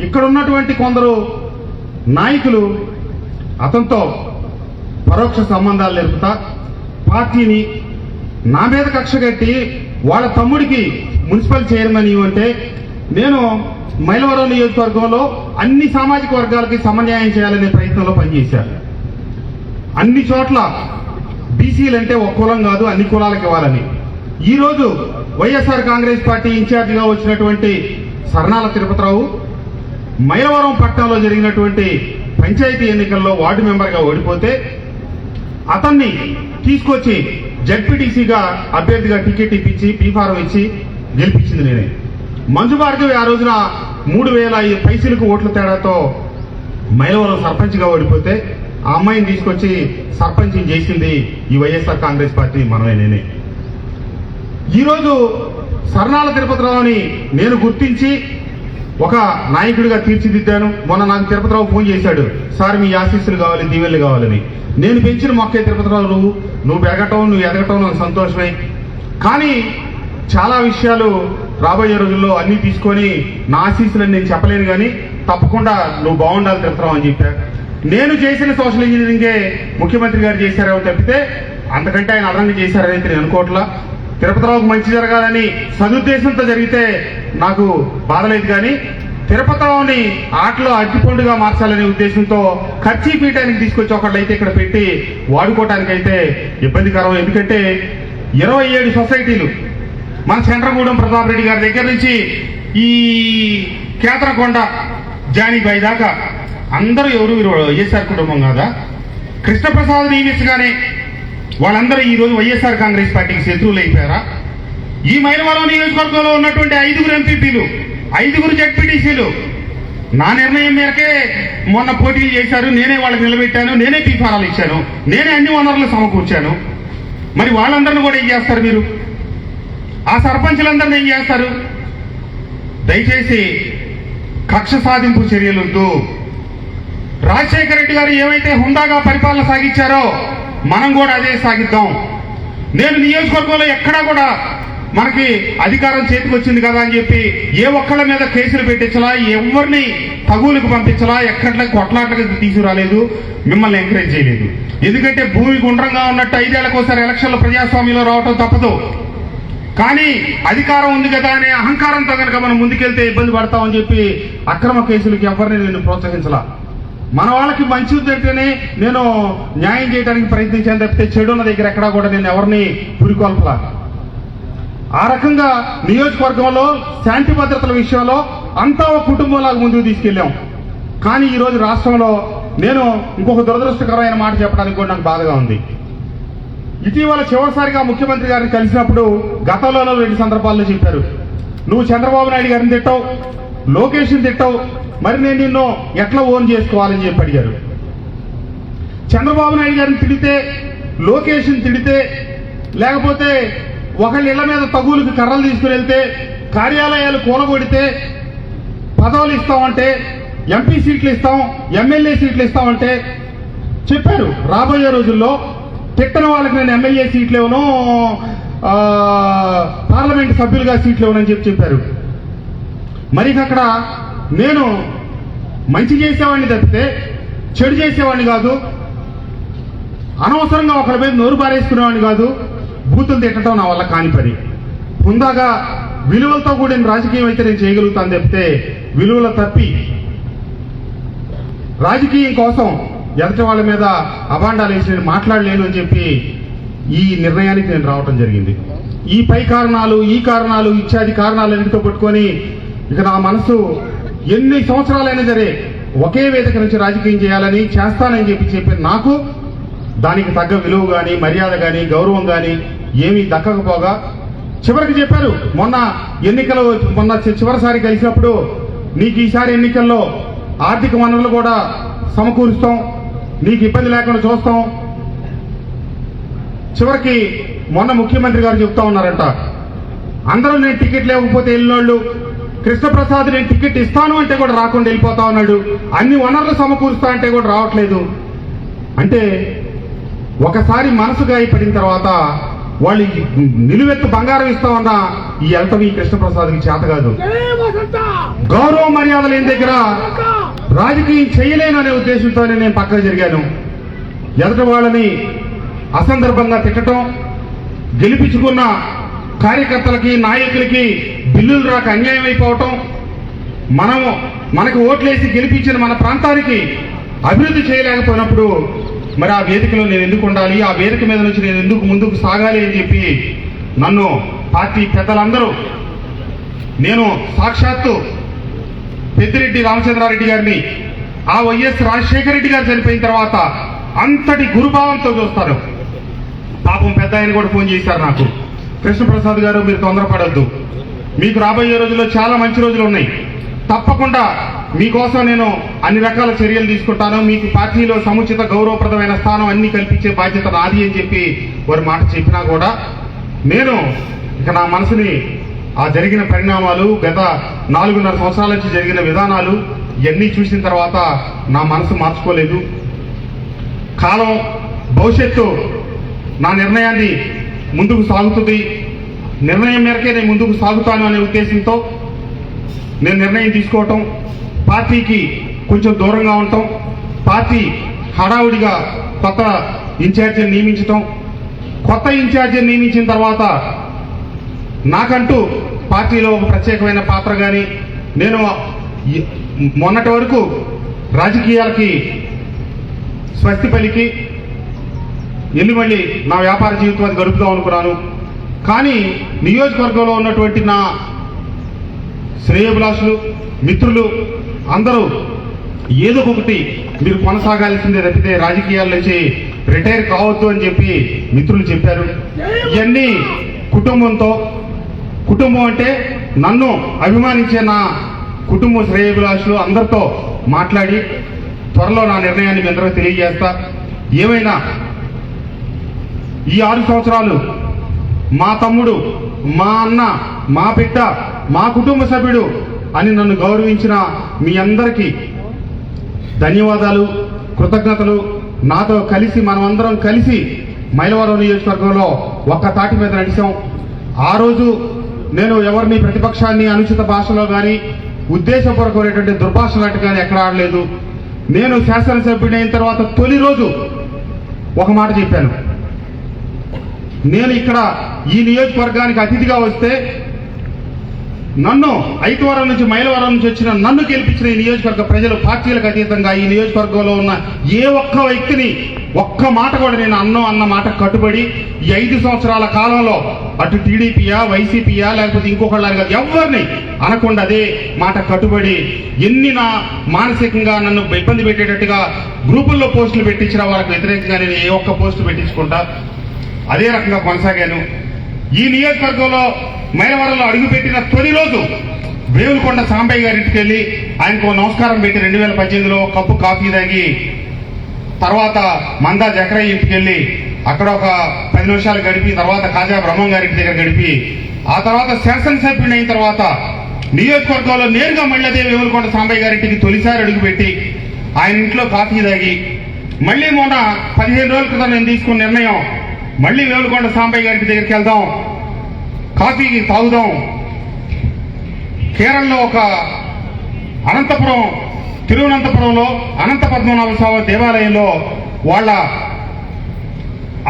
ఇక్కడ ఉన్నటువంటి కొందరు నాయకులు అతనితో పరోక్ష సంబంధాలు నేర్పుతా పార్టీని నా మీద కక్ష కట్టి వాళ్ళ తమ్ముడికి మున్సిపల్ చైర్మన్ ఇవ్వంటే, నేను మైలవరం నియోజకవర్గంలో అన్ని సామాజిక వర్గాలకి సమన్యాయం చేయాలనే ప్రయత్నంలో పనిచేశాను. అన్ని చోట్ల బీసీలు అంటే ఒక కులం కాదు, అన్ని కులాలకు ఇవ్వాలని. ఈరోజు వైఎస్ఆర్ కాంగ్రెస్ పార్టీ ఇన్ఛార్జిగా వచ్చినటువంటి సర్నాల తిరుపతిరావు మైలవరం పట్టణంలో జరిగినటువంటి పంచాయతీ ఎన్నికల్లో వార్డు మెంబర్గా ఓడిపోతే అతన్ని తీసుకొచ్చి జడ్పీటీసీగా అభ్యర్థిగా టికెట్ ఇప్పించి పీఫారం ఇచ్చి గెలిపించింది నేనే. మంజు భార్గవి ఆ రోజున 3,000 పైసలకు ఓట్ల తేడాతో మైలవరం సర్పంచ్గా ఓడిపోతే ఆ అమ్మాయిని తీసుకొచ్చి సర్పంచ్ చేసింది ఈ వైఎస్ఆర్ కాంగ్రెస్ పార్టీ మనమే నేనే. ఈరోజు సర్నాల తిరుపతిరావుని నేను గుర్తించి ఒక నాయకుడిగా తీర్చిదిద్దాను. మొన్న నాకు తిరుపతిరావు ఫోన్ చేశాడు, సార్ మీ ఆశీస్సులు కావాలి, దీవెనలు కావాలని. నేను పెంచిన మొక్కే తిరుపతిరావు, నువ్వు పెరగటం, నువ్వు ఎదగటం నాకు సంతోషమే. కానీ చాలా విషయాలు రాబోయే రోజుల్లో అన్నీ తీసుకొని నా ఆశీస్సులని నేను చెప్పలేను, కానీ తప్పకుండా నువ్వు బాగుండాలి తిరుపతిరావు అని చెప్పా. నేను చేసిన సోషల్ ఇంజనీరింగే ముఖ్యమంత్రి గారు చేశారో తప్పితే అంతకంటే ఆయన అదనంగా చేశారని నేను అనుకోవట్లా. తిరుపతిరావుకు మంచి జరగాలని సదుద్దేశంతో జరిగితే నాకు బాధ లేదు, కానీ తిరుపతిరావుని ఆటలో అరటిపండుగా మార్చాలనే ఉద్దేశంతో ఖర్చీ పీయటానికి తీసుకొచ్చి ఒకళ్ళైతే ఇక్కడ పెట్టి వాడుకోవటానికైతే ఇబ్బందికరం. ఎందుకంటే 27 సొసైటీలు మన చంద్రగూడెం ప్రతాప్ రెడ్డి గారి దగ్గర నుంచి ఈ కేతరకొండ జానీబాయి దాకా అందరూ ఎవరు వైఎస్ఆర్ కుటుంబం కాదా? కృష్ణప్రసాద్ నియమించగానే వాళ్ళందరూ ఈ రోజు వైఎస్ఆర్ కాంగ్రెస్ పార్టీకి శత్రువులు అయిపోయారా? ఈ మైలవరం నియోజకవర్గంలో ఉన్నటువంటి 5 ఎంపీపీలు, 5 జడ్పీటీసీలు నా నిర్ణయం మేరకే మొన్న పోటీలు చేశారు. నేనే వాళ్ళకి నిలబెట్టాను, నేనే పీఫారాలు ఇచ్చాను, నేనే అన్ని వనరులు సమకూర్చాను. మరి వాళ్ళందరినీ కూడా ఏం చేస్తారు మీరు? ఆ సర్పంచులందరినీ ఏం చేస్తారు? దయచేసి కక్ష సాధింపు చర్యలొద్దు. రాజశేఖర రెడ్డి గారు ఏమైతే హుందాగా పరిపాలన సాగించారో మనం కూడా అదే సాగిద్దాం. నేను నియోజకవర్గంలో ఎక్కడా కూడా మనకి అధికారం చేతికి వచ్చింది కదా అని చెప్పి ఏ ఒక్కళ్ళ మీద కేసులు పెట్టించలా, ఎవరిని తగులకు పంపించలా, ఎక్కట్లకి కొట్లాట్లకి తీసుకురాలేదు, మిమ్మల్ని ఎంకరేజ్ చేయలేదు. ఎందుకంటే భూమి గుండ్రంగా ఉన్నట్టు 5 ఏళ్లకోసారి ఎలక్షన్లో ప్రజాస్వామ్యంలో రావటం తప్పదు. కానీ అధికారం ఉంది కదా అనే అహంకారంతో కనుక మనం ముందుకెళ్తే ఇబ్బంది పడతామని చెప్పి అక్రమ కేసులకి ఎవరిని నేను ప్రోత్సహించలా. మన వాళ్ళకి మంచి ఉందంటేనే నేను న్యాయం చేయడానికి ప్రయత్నించాను తప్పితే చెడున్న దగ్గర ఎక్కడా కూడా నేను ఎవరిని పురికొల్పలా. ఆ రకంగా నియోజకవర్గంలో శాంతి భద్రతల విషయంలో అంతా ఒక కుటుంబంలాగా ముందుకు తీసుకెళ్ళాం. కానీ ఈరోజు రాష్ట్రంలో నేను ఇంకొక దురదృష్టకరమైన మాట చెప్పడానికి కూడా నాకు బాధగా ఉంది. ఇటీవల చివరిసారిగా ముఖ్యమంత్రి గారిని కలిసినప్పుడు గతంలో 2 సందర్భాల్లో చెప్పారు, నువ్వు చంద్రబాబు నాయుడు గారిని తిట్టావు, లోకేష్ని తిట్టావు, మరి నేను నిన్ను ఎట్లా ఓన్ చేసుకోవాలని చెప్పి అడిగారు. చంద్రబాబు నాయుడు గారిని తిడితే, లోకేష్ని తిడితే, లేకపోతే ఒకళ్ళ ఇళ్ల మీద తగులుకి కర్రలు తీసుకుని వెళ్తే, కార్యాలయాలు కూలగొడితే పదవులు ఇస్తామంటే, ఎంపీ సీట్లు ఇస్తాం, ఎమ్మెల్యే సీట్లు ఇస్తామంటే చెప్పారు. రాబోయే రోజుల్లో తిట్టని వాళ్ళకి నేను ఎమ్మెల్యే సీట్లు ఇవ్వను, పార్లమెంట్ సభ్యులుగా సీట్లు ఇవ్వనని చెప్పారు. మరి అక్కడ నేను మంచి చేసేవాడిని తప్పితే చెడు చేసేవాడిని కాదు, అనవసరంగా ఒకరి మీద నోరు పారేసుకునేవాడిని కాదు, బూతులు తిట్టడం నా వల్ల కాని పని. హుందాగా విలువలతో కూడిన రాజకీయం అయితే నేను చేయగలుగుతాను తప్పితే విలువల తప్పి రాజకీయం కోసం ఎదటి వాళ్ళ మీద అభాండాలు వేసి నేను మాట్లాడలేను అని చెప్పి ఈ నిర్ణయానికి నేను రావటం జరిగింది. ఈ పై కారణాలు, ఈ కారణాలు, ఇత్యాది కారణాలు అన్నిటితో పట్టుకొని ఇక నా మనసు ఎన్ని సంవత్సరాలైనా సరే ఒకే వేదిక నుంచి రాజకీయం చేయాలని, చేస్తానని చెప్పి నాకు దానికి తగ్గ విలువ కానీ, మర్యాద కానీ, గౌరవం కానీ ఏమీ దక్కకపోగా చివరికి చెప్పారు. మొన్న చివరిసారి కలిసినప్పుడు నీకు ఈసారి ఎన్నికల్లో ఆర్థిక వనరులు కూడా సమకూరుస్తాం, నీకు ఇబ్బంది లేకుండా చూస్తాం. చివరికి మొన్న ముఖ్యమంత్రి గారు చెప్తా ఉన్నారంట, అందరూ నేను టికెట్ లేకపోతే వెళ్ళినోళ్ళు, కృష్ణప్రసాద్ నేను టికెట్ ఇస్తాను అంటే కూడా రాకుండా వెళ్ళిపోతా ఉన్నాడు, అన్ని వనరులు సమకూరుస్తా అంటే కూడా రావట్లేదు. అంటే ఒకసారి మనసు గాయపడిన తర్వాత వాళ్ళు నిలువెత్తు బంగారం ఇస్తామన్నా ఈ వెళ్తాం ఈ కృష్ణప్రసాద్కి చేత కాదు. గౌరవ మర్యాద లేని దగ్గర రాజకీయం చేయలేను అనే ఉద్దేశంతోనే నేను పక్కన జరిగాను. ఎదుటి వాళ్ళని అసందర్భంగా తిట్టడం, గెలిపించుకున్న కార్యకర్తలకి నాయకులకి బిల్లులు రాక అన్యాయం అయిపోవటం, మనకు ఓట్లేసి గెలిపించిన మన ప్రాంతానికి అభివృద్ధి చేయలేకపోయినప్పుడు మరి ఆ వేదికలో నేను ఎందుకు ఉండాలి, ఆ వేదిక మీద నుంచి నేను ఎందుకు ముందుకు సాగాలి అని చెప్పి నన్ను పార్టీ పెద్దలందరూ, నేను సాక్షాత్తు పెద్దిరెడ్డి రామచంద్రారెడ్డి గారిని, ఆ వైఎస్ రాజశేఖర రెడ్డి గారు చనిపోయిన తర్వాత అంతటి గురుభావంతో చూస్తారు. పాపం పెద్ద ఆయన కూడా ఫోన్ చేశారు నాకు, కృష్ణప్రసాద్ గారు మీరు తొందరపడద్దు, మీకు రాబోయే రోజుల్లో చాలా మంచి రోజులు ఉన్నాయి, తప్పకుండా మీకోసం నేను అన్ని రకాల చర్యలు తీసుకుంటాను, మీకు పార్టీలో సముచిత గౌరవప్రదమైన స్థానం అన్ని కల్పించే బాధ్యత నాది అని చెప్పి వారి మాట చెప్పినా కూడా నేను ఇక నా మనసుని ఆ జరిగిన పరిణామాలు, గత 4.5 సంవత్సరాల నుంచి జరిగిన విధానాలు ఇవన్నీ చూసిన తర్వాత నా మనసు మార్చుకోలేదు. కాలం భవిష్యత్తు నా నిర్ణయాన్ని ముందుకు సాగుతుంది, నిర్ణయం మేరకే నేను ముందుకు సాగుతాను అనే ఉద్దేశంతో నేను నిర్ణయం తీసుకోవటం, పార్టీకి కొంచెం దూరంగా ఉండటం, పార్టీ హడావుడిగా కొత్త ఇన్ఛార్జిని నియమించటం, కొత్త ఇన్ఛార్జిని నియమించిన తర్వాత నాకంటూ పార్టీలో ఒక ప్రత్యేకమైన పాత్ర కానీ, నేను మొన్నటి వరకు రాజకీయాలకి స్వస్తి పలికి మళ్ళీ నా వ్యాపార జీవితం గడుపుదాం అనుకున్నాను. కానీ నియోజకవర్గంలో ఉన్నటువంటి నా శ్రేయోభిలాషులు, మిత్రులు అందరూ ఏదో ఒకటి మీరు కొనసాగాల్సిందే తప్పితే రాజకీయాల నుంచి రిటైర్ కావద్దు అని చెప్పి మిత్రులు చెప్పారు. ఇవన్నీ కుటుంబం అంటే నన్ను అభిమానించే నా కుటుంబ శ్రేయోభిలాషులు అందరితో మాట్లాడి త్వరలో నా నిర్ణయాన్ని మీ అందరికీ తెలియజేస్తా. ఏమైనా ఈ 6 సంవత్సరాలు మా తమ్ముడు, మా అన్న, మా బిడ్డ, మా కుటుంబ సభ్యుడు అని నన్ను గౌరవించిన మీ అందరికీ ధన్యవాదాలు, కృతజ్ఞతలు. నాతో కలిసి మనమందరం కలిసి మైలవరం నియోజకవర్గంలో ఒక్క తాటి మీద నడిచాం. ఆ రోజు నేను ఎవరిని ప్రతిపక్షాన్ని అనుచిత భాషలో కానీ ఉద్దేశపూర్వకమైనటువంటి దుర్భాషలాంటి కానీ ఎక్కడ ఆడలేదు. నేను శాసనసభ్యుడు అయిన తర్వాత తొలి రోజు ఒక మాట చెప్పాను, నేను ఇక్కడ ఈ నియోజకవర్గానికి అతిథిగా వస్తే నన్ను ఐకవరం నుంచి మైలవరం నుంచి వచ్చిన నన్ను గెలిపించిన ఈ నియోజకవర్గ ప్రజలు పార్టీలకు అతీతంగా ఈ నియోజకవర్గంలో ఉన్న ఏ ఒక్క వ్యక్తిని ఒక్క మాట కూడా నేను అన్న మాట కట్టుబడి ఈ 5 సంవత్సరాల కాలంలో అటు టీడీపీయా, వైసీపీయా లేకపోతే ఇంకొకళ్ళని కాదు ఎవరిని అనకుండా అదే మాట కట్టుబడి ఎన్ని నా మానసికంగా నన్ను ఇబ్బంది పెట్టేటట్టుగా గ్రూపుల్లో పోస్టులు పెట్టించిన వాళ్ళకి వ్యతిరేకంగా నేను ఏ ఒక్క పోస్టు పెట్టించుకుంటా అదే రకంగా కొనసాగాను. ఈ నియోజకవర్గంలో మైలవరంలో అడుగుపెట్టిన తొలి రోజు వేవులకొండ సాంబయ్య గారింటికి వెళ్ళి ఆయనకు నమస్కారం పెట్టి 2018లో కప్పు కాఫీ తాగి తర్వాత మందా జకరయ్య ఇంటికి వెళ్ళి అక్కడ ఒక 10 నిమిషాలు గడిపి తర్వాత కాజా బ్రహ్మం గారింటి దగ్గర గడిపి ఆ తర్వాత శాసనసభ్యుడు అయిన తర్వాత నియోజకవర్గంలో నేరుగా మళ్ళీ అదే వేవులకొండ సాంబయ్య గారింటికి తొలిసారి అడుగుపెట్టి ఆయన ఇంట్లో కాఫీ తాగి మళ్ళీ మొన్న 15 రోజుల క్రితం నేను తీసుకున్న నిర్ణయం మళ్ళీ వేవులకొండ సాంబయ్య గారి దగ్గరికి వెళ్దాం, కాఫీకి తాగుదాం. కేరళలో ఒక తిరువనంతపురంలో అనంత పద్మనాభ స్వామి దేవాలయంలో వాళ్ళ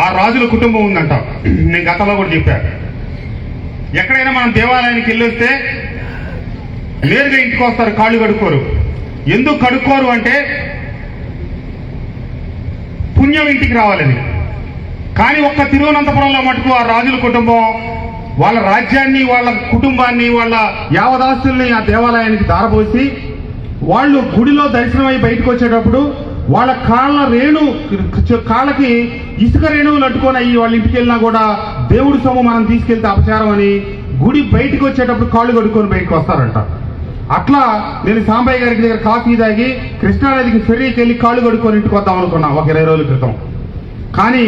ఆ రాజుల కుటుంబం ఉందంట. నేను గతంలో కూడా చెప్పాను, ఎక్కడైనా మనం దేవాలయానికి వెళ్ళొస్తే నేరుగా ఇంటికి వస్తారు, కాళ్ళు కడుక్కోరు. ఎందుకు కడుక్కోరు అంటే పుణ్యం ఇంటికి రావాలని. కానీ ఒక్క తిరువనంతపురంలో మటుకు ఆ రాజుల కుటుంబం వాళ్ళ రాజ్యాన్ని, వాళ్ళ కుటుంబాన్ని, వాళ్ళ యావదాస్తుల్ని ఆ దేవాలయానికి దారపోసి వాళ్ళు గుడిలో దర్శనమై బయటకు వచ్చేటప్పుడు వాళ్ళ కాళ్ళకి ఇసుక రేణువులు అట్టుకొని అయ్యి వాళ్ళ ఇంటికి వెళ్ళినా కూడా దేవుడి సొమ్ము మనం తీసుకెళ్తే అపచారం అని గుడి బయటకు వచ్చేటప్పుడు కాళ్ళు కడుక్కొని బయటకు వస్తారంట. అట్లా నేను సాంబయ్య గారికి దగ్గర కాఫీ తాగి కృష్ణానదికి ఫెర్రీకి వెళ్ళి కాళ్ళు కడుక్కొని ఇంటికి వద్దాం అనుకున్నా ఒక 20 రోజుల క్రితం. కానీ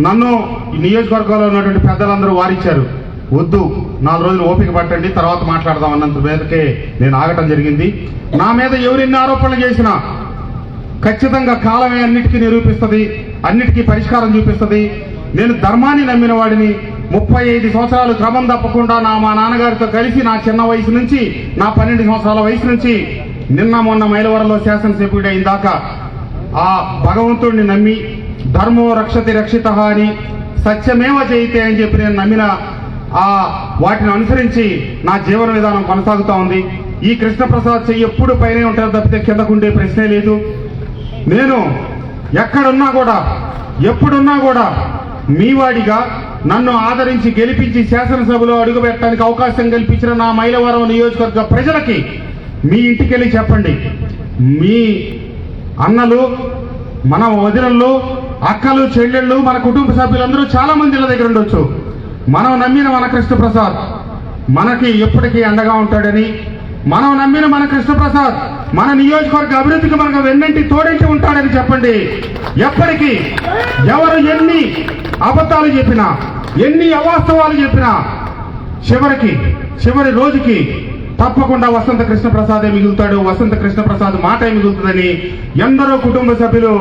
నన్ను ఈ నియోజకవర్గంలో ఉన్నటువంటి పెద్దలందరూ వారించారు, వద్దు 4 రోజులు ఓపిక పట్టండి, తర్వాత మాట్లాడదాం అన్నంత మీదకే నేను ఆగటం జరిగింది. నా మీద ఎవరెన్ని ఆరోపణలు చేసినా ఖచ్చితంగా కాలమే అన్నిటికీ నిరూపిస్తుంది, అన్నిటికీ పరిష్కారం చూపిస్తుంది. నేను ధర్మాన్ని నమ్మిన వాడిని. 35 సంవత్సరాలు క్రమం తప్పకుండా మా నాన్నగారితో కలిసి నా చిన్న వయసు నుంచి, నా 12 సంవత్సరాల వయసు నుంచి నిన్న మొన్న మైలవరంలో శాసనసభ్యుడు అయిన దాకా ఆ భగవంతుడిని నమ్మి ధర్మో రక్షతి రక్షిత అని సత్యమేవ జయితే అని చెప్పి నేను నమ్మిన వాటిని అనుసరించి నా జీవన విధానం కొనసాగుతా ఉంది. ఈ కృష్ణప్రసాద్ చెయ్యి ఎప్పుడు పైనే ఉంటారు తప్పితే కిందకుండే ప్రశ్నే లేదు. నేను ఎక్కడున్నా కూడా ఎప్పుడున్నా కూడా మీ వాడిగా నన్ను ఆదరించి గెలిపించి శాసనసభలో అడుగుపెట్టడానికి అవకాశం కల్పించిన నా మైలవరం నియోజకవర్గ ప్రజలకి మీ ఇంటికి వెళ్ళి చెప్పండి, మీ అన్నలు, మన వదినలు, అక్కలు, చెల్లెళ్ళు, మన కుటుంబ సభ్యులందరూ చాలా మంది ఇళ్ళ దగ్గర ఉండొచ్చు. మనం నమ్మిన మన కృష్ణప్రసాద్ మనకి ఎప్పటికీ అండగా ఉంటాడని, మనం నమ్మిన మన కృష్ణప్రసాద్ మన నియోజకవర్గ అభివృద్ధికి మనకు వెన్నంటి తోడించి ఉంటాడని చెప్పండి. ఎప్పటికీ ఎవరు ఎన్ని అబద్ధాలు చెప్పినా, ఎన్ని అవాస్తవాలు చెప్పినా చివరి రోజుకి తప్పకుండా వసంత కృష్ణప్రసాదే మిగులుతాడు, వసంత కృష్ణప్రసాద్ మాటే మిగులుతుందని ఎందరో కుటుంబ సభ్యులు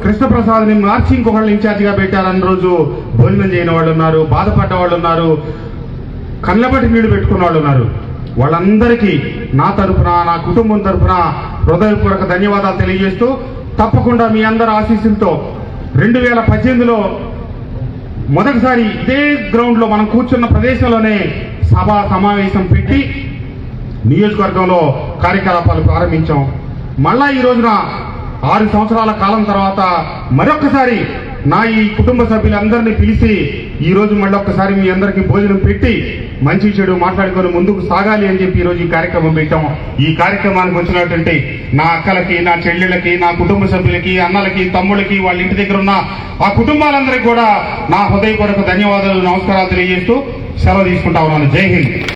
కృష్ణప్రసాద్ని మార్చి ఇంకొకళ్ళు ఇన్ఛార్జిగా పెట్టారన్న రోజు భోజనం చేయని వాళ్ళు ఉన్నారు, బాధపడ్డ వాళ్ళు ఉన్నారు, కళ్ళబట్టి నీళ్లు పెట్టుకున్న వాళ్ళు ఉన్నారు. వాళ్ళందరికీ నా తరఫున, నా కుటుంబం తరఫున హృదయపూర్వక ధన్యవాదాలు తెలియజేస్తూ, తప్పకుండా మీ అందరి ఆశీస్సులతో 2018లో మొదటిసారి ఇదే గ్రౌండ్ లో మనం కూర్చున్న ప్రదేశంలోనే సమావేశం పెట్టి నియోజకవర్గంలో కార్యకలాపాలు ప్రారంభించాం. మళ్ళా ఈ రోజున 6 సంవత్సరాల కాలం తర్వాత మరొక్కసారి నా ఈ కుటుంబ సభ్యులందరినీ పిలిచి ఈ రోజు మళ్ళొక్కసారి మీ అందరికీ భోజనం పెట్టి మంచి చెడు మాట్లాడుకొని ముందుకు సాగాలి అని చెప్పి ఈ రోజు ఈ కార్యక్రమం పెట్టాం. ఈ కార్యక్రమానికి వచ్చినటువంటి నా అక్కలకి, నా చెల్లెళ్ళకి, నా కుటుంబ సభ్యులకి, అన్నలకి, తమ్ముళ్ళకి, వాళ్ళ ఇంటి దగ్గర ఉన్న ఆ కుటుంబాలందరికీ కూడా నా హృదయపూర్వక ధన్యవాదాలు, నమస్కారాలు తెలియజేస్తూ సెలవు తీసుకుంటా ఉన్నాను. జై హింద్.